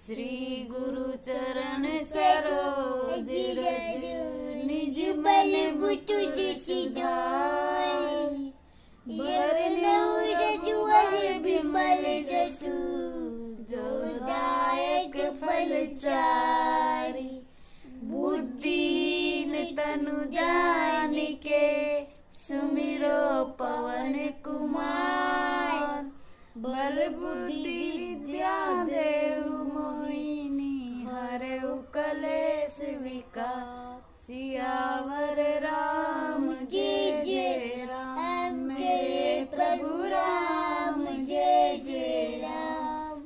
श्री गुरु चरण सरोज रज निज मन बुटुज सिधाई बरन उरजुअल बिमल जसु जो दायक फल चारी बुद्धिन तनु जान के सुमिरो पवन कुमार बल बुद्धि विद्या देव मोहिनी हरऊ कलेश विकार सियावर राम जय जय राम मेरे प्रभु राम जय जय राम।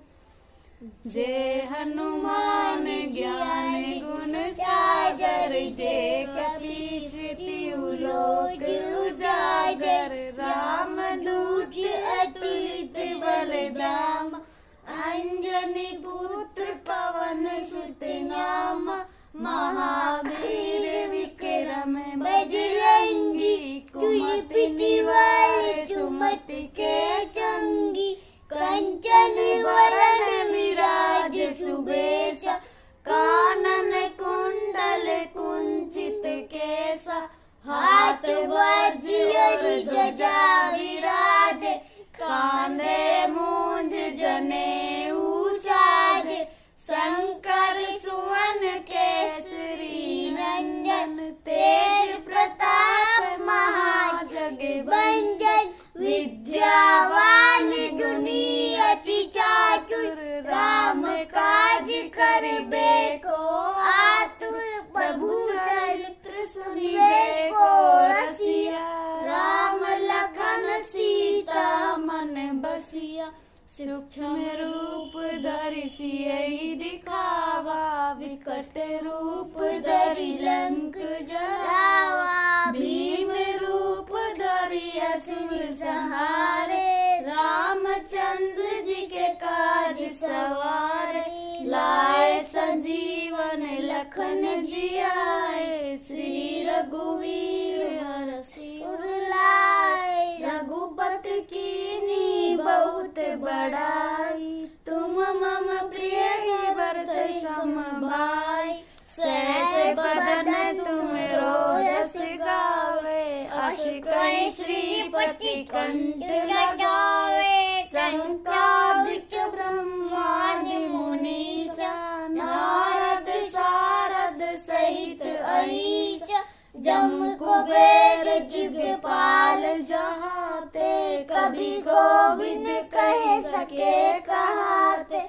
जय हनुमान ज्ञान गुण सागर जय कपीस तिहु लोक उजागर राम दूत अतुलित बलधाम अंजनी पुत्र पवन सुत नाम महावीर विक्रम बजरंगी कुमति निवार सुमति के संगी कंचन वरण विराज सुबेसा कानन कुंडल कुंचित केसा हाथ वज्र ध्वजा विराज कांधे मूंज जनेऊ साज शंकर सुवन केसरी नंदन तेज प्रताप महाजगवंदन विद्यावान गुणी अति चातुर राम काज करबे को आतुर प्रभु चरित्र सुनिबे को रसिया राम लखन सीता मन बसिया सूक्ष्म रूप धरि सियहि दिखावा विकट रूप धरि लंक जरावा भीम रूप धरि असुर संहारे रामचंद्र जी के काज सवारे लाए संजीवन लखन जियाए श्री रघुवीर हरषि उर लाए रघुपति कीन्ही बहुत बड़ाई तुम मम प्रिय भरत सम भाई सहस बदन तुम रोजस गावे अस कहि श्रीपति कंठ लगावे संकादिक ब्रह्मादि मुनीसा नारद सारद सहित अहीसा जम कुबेर दिगपाल जहाते कभी गोविंद कह सके कहाते